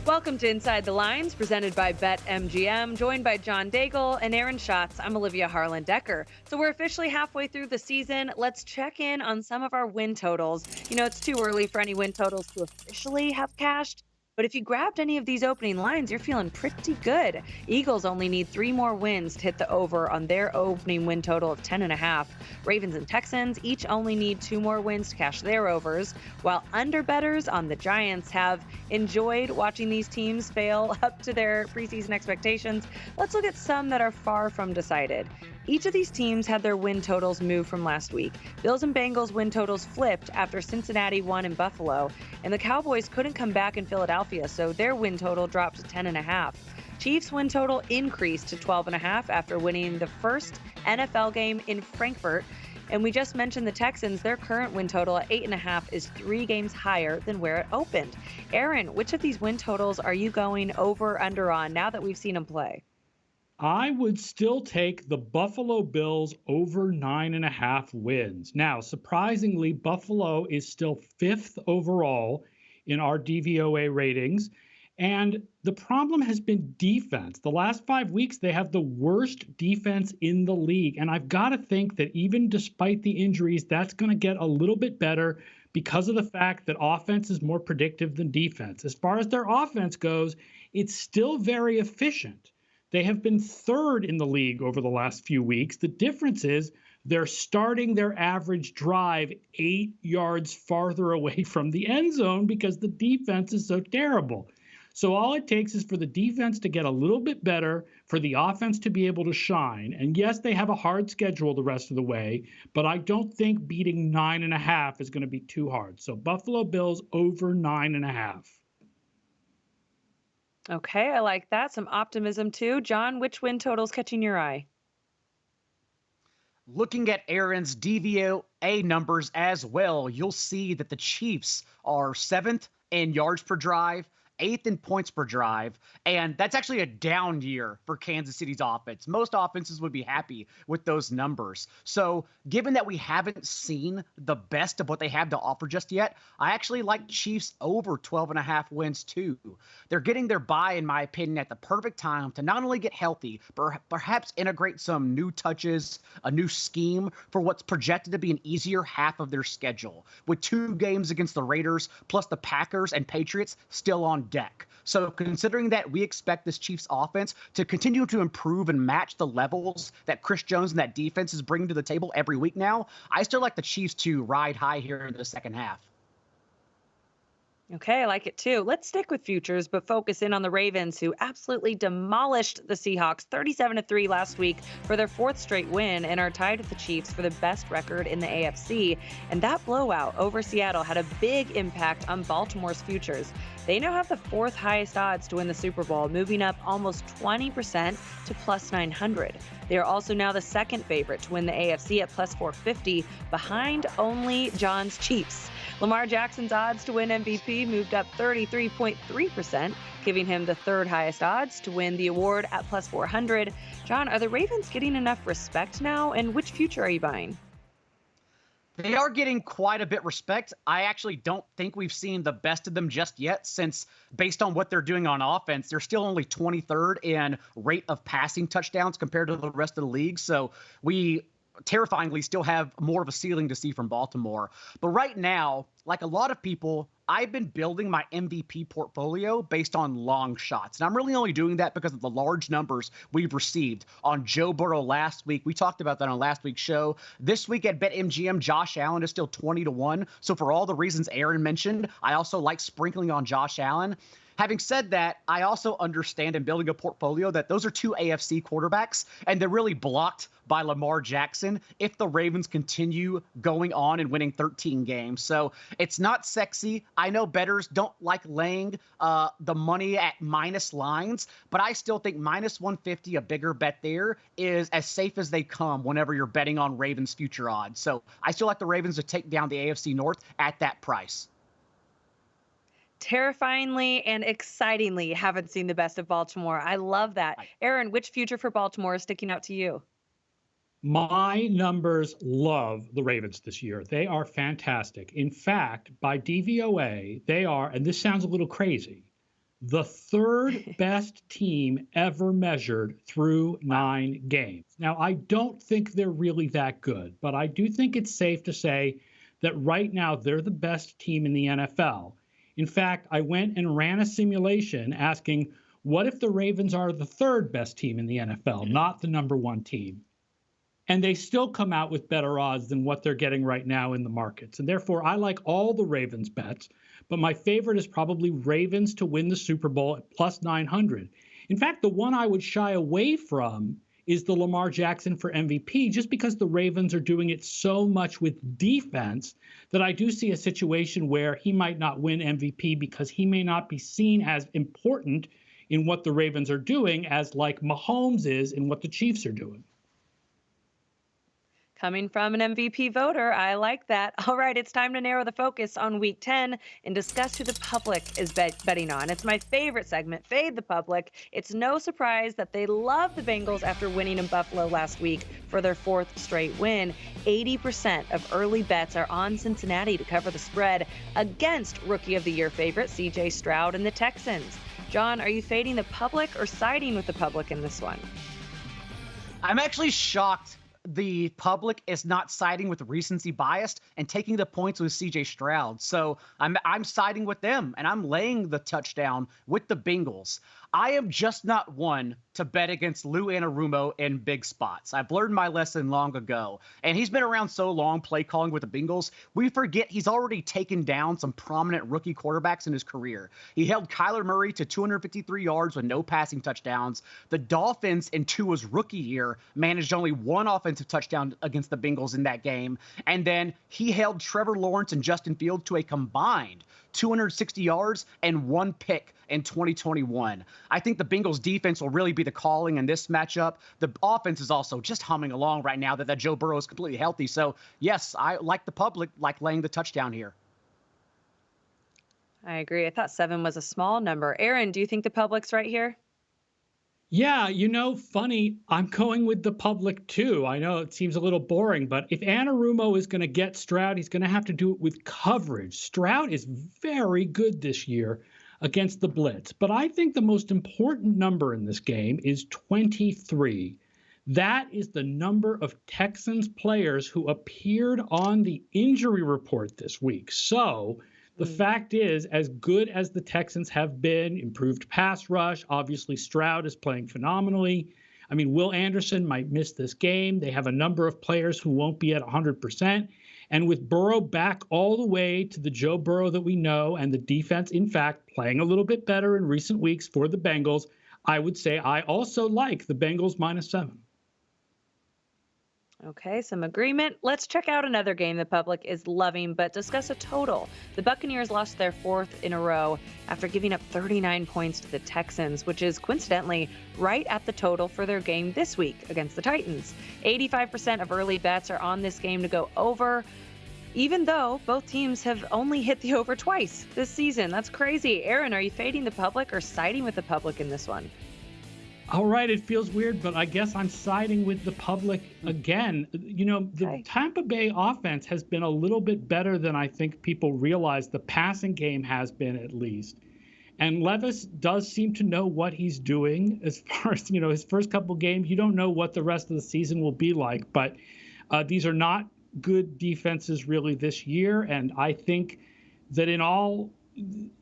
Welcome to Inside the Lines, presented by BetMGM, joined by John Daigle and Aaron Schatz. I'm Olivia Harlan Dekker. So we're officially halfway through the season. Let's check in on some of our win totals. You know, it's too early for any win totals to officially have cashed, but if you grabbed any of these opening lines, you're feeling pretty good. Eagles only need 3 more wins to hit the over on their opening win total of 10.5. Ravens and Texans each only need 2 more wins to cash their overs, while underbettors on the Giants have enjoyed watching these teams fail up to their preseason expectations. Let's look at some that are far from decided. Each of these teams had their win totals move from last week. Bills and Bengals win totals flipped after Cincinnati won in Buffalo, and the Cowboys couldn't come back in Philadelphia, so their win total dropped to 10.5. Chiefs win total increased to 12.5 after winning the first NFL game in Frankfurt. And we just mentioned the Texans. Their current win total at 8.5 is 3 games higher than where it opened. Aaron, which of these win totals are you going over, under on now that we've seen them play? I would still take the Buffalo Bills over 9.5 wins. Now, surprisingly, Buffalo is still 5th overall in our DVOA ratings. And the problem has been defense. The last 5 weeks, they have the worst defense in the league. And I've got to think that even despite the injuries, that's going to get a little bit better because of the fact that offense is more predictive than defense. As far as their offense goes, it's still very efficient. They have been 3rd in the league over the last few weeks. The difference is they're starting their average drive 8 yards farther away from the end zone because the defense is so terrible. So all it takes is for the defense to get a little bit better, for the offense to be able to shine. And yes, they have a hard schedule the rest of the way, but I don't think beating 9.5 is going to be too hard. So Buffalo Bills over 9.5. Okay, I like that. Some optimism too. John, which win total's catching your eye? Looking at Aaron's DVOA numbers as well, you'll see that the Chiefs are 7th in yards per drive, 8th in points per drive, and that's actually a down year for Kansas City's offense. Most offenses would be happy with those numbers. So given that we haven't seen the best of what they have to offer just yet, I actually like Chiefs over 12.5 wins too. They're getting their bye, in my opinion, at the perfect time to not only get healthy, but perhaps integrate some new touches, a new scheme for what's projected to be an easier half of their schedule, with 2 games against the Raiders plus the Packers and Patriots still on deck. So considering that we expect this Chiefs offense to continue to improve and match the levels that Chris Jones and that defense is bringing to the table every week now, I still like the Chiefs to ride high here in the second half. Okay, I like it too. Let's stick with futures, but focus in on the Ravens, who absolutely demolished the Seahawks 37-3 last week for their 4th straight win and are tied with the Chiefs for the best record in the AFC. And that blowout over Seattle had a big impact on Baltimore's futures. They now have the 4th highest odds to win the Super Bowl, moving up almost 20% to plus 900. They are also now the 2nd favorite to win the AFC at plus 450, behind only John's Chiefs. Lamar Jackson's odds to win MVP moved up 33.3%, giving him the 3rd highest odds to win the award at plus 400. John, are the Ravens getting enough respect now, and which future are you buying? They are getting quite a bit respect. I actually don't think we've seen the best of them just yet, since based on what they're doing on offense, they're still only 23rd in rate of passing touchdowns compared to the rest of the league. So we terrifyingly still have more of a ceiling to see from Baltimore. But right now, like a lot of people, I've been building my MVP portfolio based on long shots. And I'm really only doing that because of the large numbers we've received on Joe Burrow last week. We talked about that on last week's show. This week at BetMGM, Josh Allen is still 20-1. So for all the reasons Aaron mentioned, I also like sprinkling on Josh Allen. Having said that, I also understand in building a portfolio that those are 2 AFC quarterbacks, and they're really blocked by Lamar Jackson if the Ravens continue going on and winning 13 games. So it's not sexy. I know bettors don't like laying the money at minus lines, but I still think minus 150, a bigger bet there, is as safe as they come whenever you're betting on Ravens future odds. So I still like the Ravens to take down the AFC North at that price. Terrifyingly and excitingly haven't seen the best of Baltimore. I love that. Aaron, which future for Baltimore is sticking out to you? My numbers love the Ravens this year. They are fantastic. In fact, by DVOA, they are, and this sounds a little crazy, the third best team ever measured through 9 games. Now, I don't think they're really that good, but I do think it's safe to say that right now they're the best team in the NFL. In fact, I went and ran a simulation asking, what if the Ravens are the third best team in the NFL, not the number 1 team? And they still come out with better odds than what they're getting right now in the markets. And therefore, I like all the Ravens bets, but my favorite is probably Ravens to win the Super Bowl at plus 900. In fact, the one I would shy away from is the Lamar Jackson for MVP, just because the Ravens are doing it so much with defense that I do see a situation where he might not win MVP because he may not be seen as important in what the Ravens are doing as like Mahomes is in what the Chiefs are doing. Coming from an MVP voter, I like that. All right, it's time to narrow the focus on Week 10 and discuss who the public is betting on. It's my favorite segment, Fade the Public. It's no surprise that they love the Bengals after winning in Buffalo last week for their 4th straight win. 80% of early bets are on Cincinnati to cover the spread against Rookie of the Year favorite C.J. Stroud and the Texans. John, are you fading the public or siding with the public in this one? I'm actually shocked the public is not siding with recency bias and taking the points with CJ Stroud. So I'm siding with them, and I'm laying the touchdown with the Bengals. I am just not one to bet against Lou Anarumo in big spots. I've learned my lesson long ago, and he's been around so long play calling with the Bengals. We forget he's already taken down some prominent rookie quarterbacks in his career. He held Kyler Murray to 253 yards with no passing touchdowns. The Dolphins in Tua's rookie year managed only 1 offensive touchdown against the Bengals in that game. And then he held Trevor Lawrence and Justin Fields to a combined 260 yards and 1 pick in 2021. I think the Bengals defense will really be the calling in this matchup. The offense is also just humming along right now that Joe Burrow is completely healthy. So yes, I like the public, like laying the touchdown here. I agree. I thought 7 was a small number. Aaron, do you think the public's right here? Yeah, funny, I'm going with the public too. I know it seems a little boring, but if Anarumo is going to get Stroud, he's going to have to do it with coverage. Stroud is very good this year against the blitz, but I think the most important number in this game is 23. That is the number of Texans players who appeared on the injury report this week. So the fact is, as good as the Texans have been, improved pass rush, obviously Stroud is playing phenomenally. I mean, Will Anderson might miss this game. They have a number of players who won't be at 100%. And with Burrow back all the way to the Joe Burrow that we know, and the defense, in fact, playing a little bit better in recent weeks for the Bengals, I would say I also like the Bengals -7. Okay, some agreement. Let's check out another game the public is loving, but discuss a total. The Buccaneers lost their 4th in a row after giving up 39 points to the Texans, which is coincidentally right at the total for their game this week against the Titans. 85% of early bets are on this game to go over, even though both teams have only hit the over twice this season. That's crazy. Aaron, are you fading the public or siding with the public in this one? All right, it feels weird, but I guess I'm siding with the public again. The Tampa Bay offense has been a little bit better than I think people realize. The passing game has been, at least. And Levis does seem to know what he's doing as far as, his first couple games. You don't know what the rest of the season will be like, but these are not good defenses really this year. And I think that in all,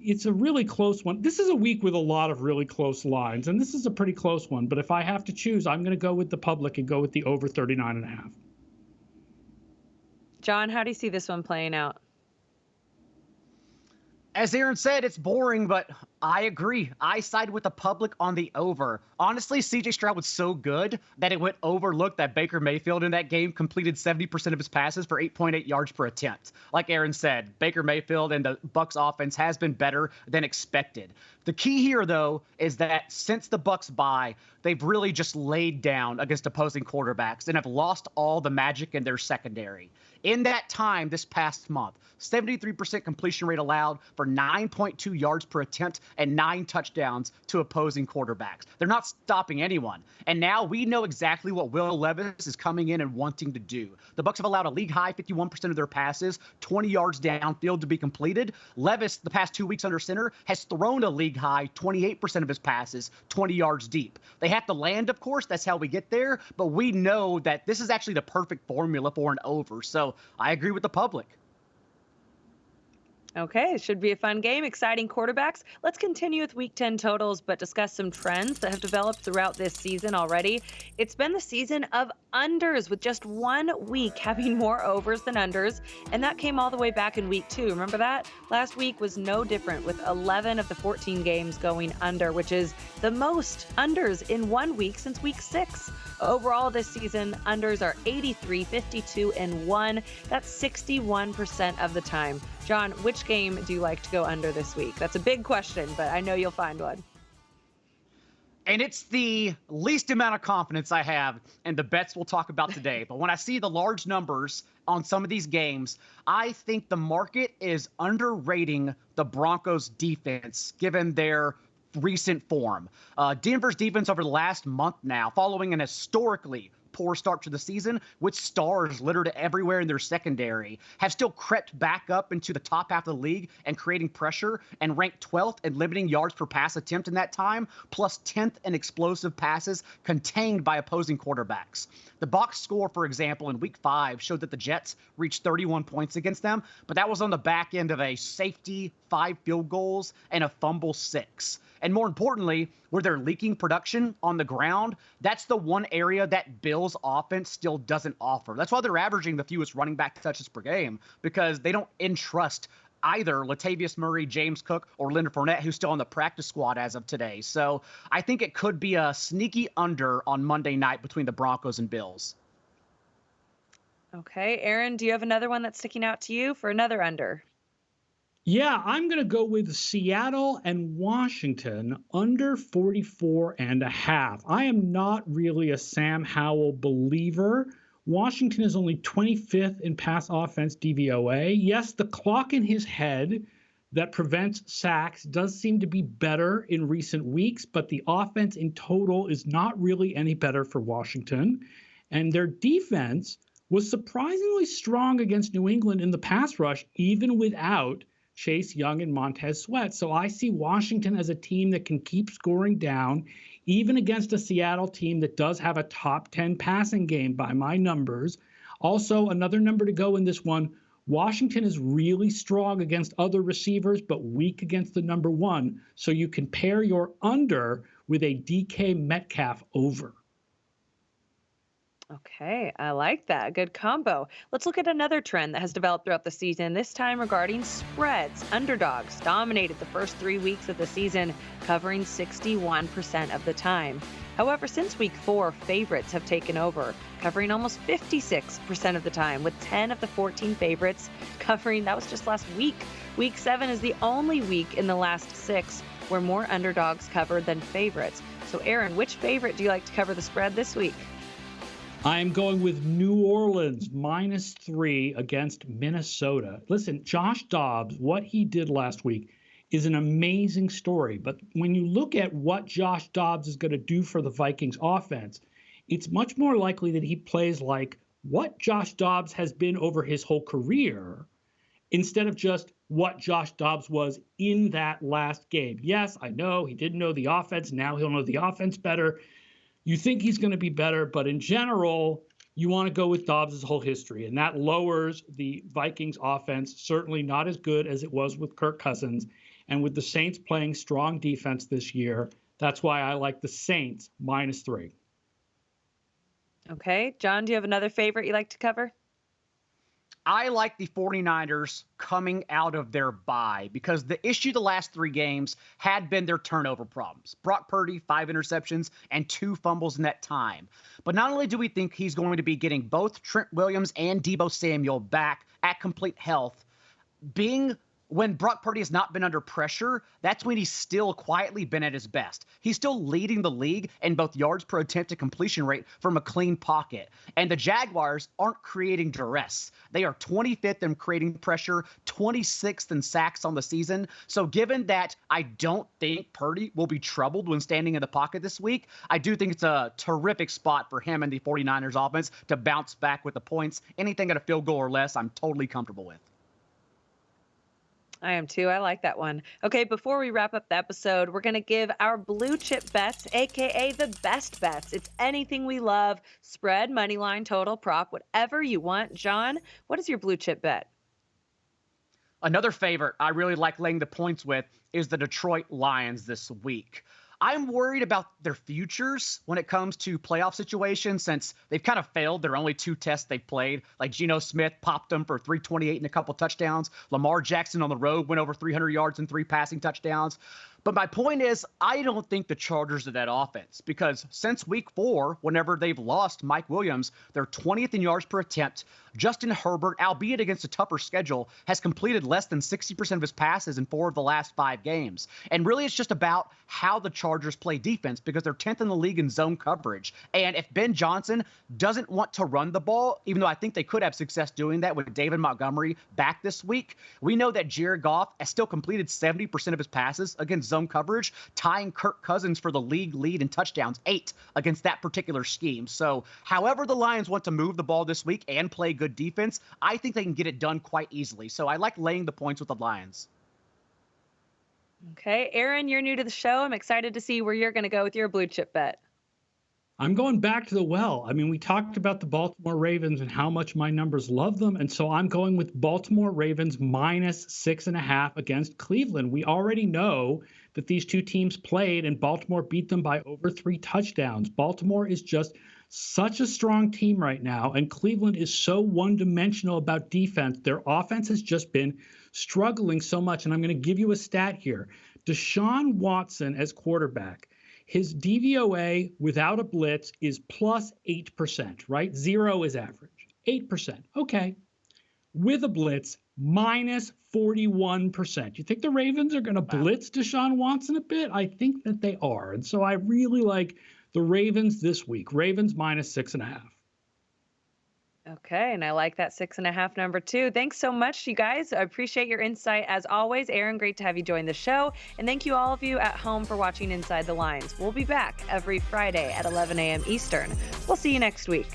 it's a really close one. This is a week with a lot of really close lines, and this is a pretty close one. But if I have to choose, I'm going to go with the public and go with the over 39.5. John, how do you see this one playing out? As Aaron said, it's boring, but I agree. I side with the public on the over. Honestly, CJ Stroud was so good that it went overlooked that Baker Mayfield in that game completed 70% of his passes for 8.8 yards per attempt. Like Aaron said, Baker Mayfield and the Bucs offense has been better than expected. The key here, though, is that since the Bucs bye, they've really just laid down against opposing quarterbacks and have lost all the magic in their secondary. In that time this past month, 73% completion rate allowed for 9.2 yards per attempt and 9 touchdowns to opposing quarterbacks. They're not stopping anyone. And now we know exactly what Will Levis is coming in and wanting to do. The Bucs have allowed a league high 51% of their passes 20 yards downfield to be completed. Levis, the past 2 weeks under center, has thrown a league high 28% of his passes 20 yards deep. They have to land, of course. That's how we get there. But we know that this is actually the perfect formula for an over. So I agree with the public. Okay, it should be a fun game. Exciting quarterbacks. Let's continue with Week 10 totals, but discuss some trends that have developed throughout this season already. It's been the season of unders, with just 1 week having more overs than unders, and that came all the way back in Week 2. Remember that? Last week was no different, with 11 of the 14 games going under, which is the most unders in 1 week since Week 6. Overall this season, unders are 83, 52, and 1. That's 61% of the time. John, which game do you like to go under this week? That's a big question, but I know you'll find one. And it's the least amount of confidence I have in the bets we'll talk about today. But when I see the large numbers on some of these games, I think the market is underrating the Broncos defense, given their recent form. Denver's defense over the last month now, following an historically poor start to the season with stars littered everywhere in their secondary, have still crept back up into the top half of the league and creating pressure, and ranked 12th in limiting yards per pass attempt in that time, plus 10th in explosive passes contained by opposing quarterbacks. The box score, for example, in Week 5 showed that the Jets reached 31 points against them, but that was on the back end of a safety, 5 field goals, and a fumble 6. And more importantly, where they're leaking production on the ground, that's the one area that Bills offense still doesn't offer. That's why they're averaging the fewest running back touches per game, because they don't entrust either Latavius Murray, James Cook, or Leonard Fournette, who's still on the practice squad as of today. So I think it could be a sneaky under on Monday night between the Broncos and Bills. Okay, Aaron, do you have another one that's sticking out to you for another under? Yeah, I'm going to go with Seattle and Washington under 44.5. I am not really a Sam Howell believer. Washington is only 25th in pass offense DVOA. Yes, the clock in his head that prevents sacks does seem to be better in recent weeks, but the offense in total is not really any better for Washington. And their defense was surprisingly strong against New England in the pass rush, even without Chase Young and Montez Sweat. So I see Washington as a team that can keep scoring down, even against a Seattle team that does have a top 10 passing game by my numbers. Also, another number to go in this one, Washington is really strong against other receivers, but weak against the number one. So you can pair your under with a DK Metcalf over. Okay, I like that. Good combo. Let's look at another trend that has developed throughout the season, this time regarding spreads. Underdogs dominated the first 3 weeks of the season, covering 61% of the time. However, since Week 4, favorites have taken over, covering almost 56% of the time, with 10 of the 14 favorites covering. That was just last week. Week 7 is the only week in the last 6 where more underdogs covered than favorites. So, Aaron, which favorite do you like to cover the spread this week? I'm going with New Orleans -3 against Minnesota. Listen, Josh Dobbs, what he did last week is an amazing story. But when you look at what Josh Dobbs is going to do for the Vikings offense, it's much more likely that he plays like what Josh Dobbs has been over his whole career instead of just what Josh Dobbs was in that last game. Yes, I know he didn't know the offense. Now he'll know the offense better. You think he's going to be better, but in general, you want to go with Dobbs' whole history, and that lowers the Vikings offense, certainly not as good as it was with Kirk Cousins. And with the Saints playing strong defense this year, that's why I like the Saints -3. Okay, John, do you have another favorite you like to cover? I like the 49ers coming out of their bye, because the issue the last 3 games had been their turnover problems. Brock Purdy, 5 interceptions and 2 fumbles in that time. But not only do we think he's going to be getting both Trent Williams and Deebo Samuel back at complete health, being when Brock Purdy has not been under pressure, that's when he's still quietly been at his best. He's still leading the league in both yards per attempt to completion rate from a clean pocket. And the Jaguars aren't creating duress. They are 25th in creating pressure, 26th in sacks on the season. So given that I don't think Purdy will be troubled when standing in the pocket this week, I do think it's a terrific spot for him and the 49ers offense to bounce back with the points. Anything at a field goal or less, I'm totally comfortable with. I am too. I like that one. Okay, before we wrap up the episode, we're going to give our blue chip bets, aka the best bets. It's anything we love, spread, money line, total, prop, whatever you want. John, what is your blue chip bet? Another favorite I really like laying the points with is the Detroit Lions this week. I'm worried about their futures when it comes to playoff situations since they've kind of failed their only 2 tests they've played. Like Geno Smith popped them for 328 and a couple touchdowns. Lamar Jackson on the road went over 300 yards and 3 passing touchdowns. But my point is, I don't think the Chargers are that offense because since week 4, whenever they've lost Mike Williams, they're 20th in yards per attempt. Justin Herbert, albeit against a tougher schedule, has completed less than 60% of his passes in 4 of the last 5 games. And really, it's just about how the Chargers play defense because they're 10th in the league in zone coverage. And if Ben Johnson doesn't want to run the ball, even though I think they could have success doing that with David Montgomery back this week, we know that Jared Goff has still completed 70% of his passes against zone coverage, tying Kirk Cousins for the league lead in touchdowns, 8 against that particular scheme. So however the Lions want to move the ball this week and play good defense, I think they can get it done quite easily. So I like laying the points with the Lions. Okay, Aaron, you're new to the show. I'm excited to see where you're going to go with your blue chip bet. I'm going back to the well. I mean, we talked about the Baltimore Ravens and how much my numbers love them. And so I'm going with Baltimore Ravens minus 6.5 against Cleveland. We already know that these two teams played and Baltimore beat them by over 3 touchdowns. Baltimore is just such a strong team right now, and Cleveland is so one-dimensional about defense. Their offense has just been struggling so much. And I'm going to give you a stat here. Deshaun Watson as quarterback, his DVOA without a blitz is plus 8%, right? 0 is average. 8%. Okay. With a blitz, minus 41%. You think the Ravens are going to blitz Deshaun Watson a bit? I think that they are. And so I really like the Ravens this week. Ravens minus 6.5. Okay, and I like that 6.5 number too. Thanks so much, you guys. I appreciate your insight as always. Aaron, great to have you join the show. And thank you all of you at home for watching Inside the Lines. We'll be back every Friday at 11 a.m. Eastern. We'll see you next week.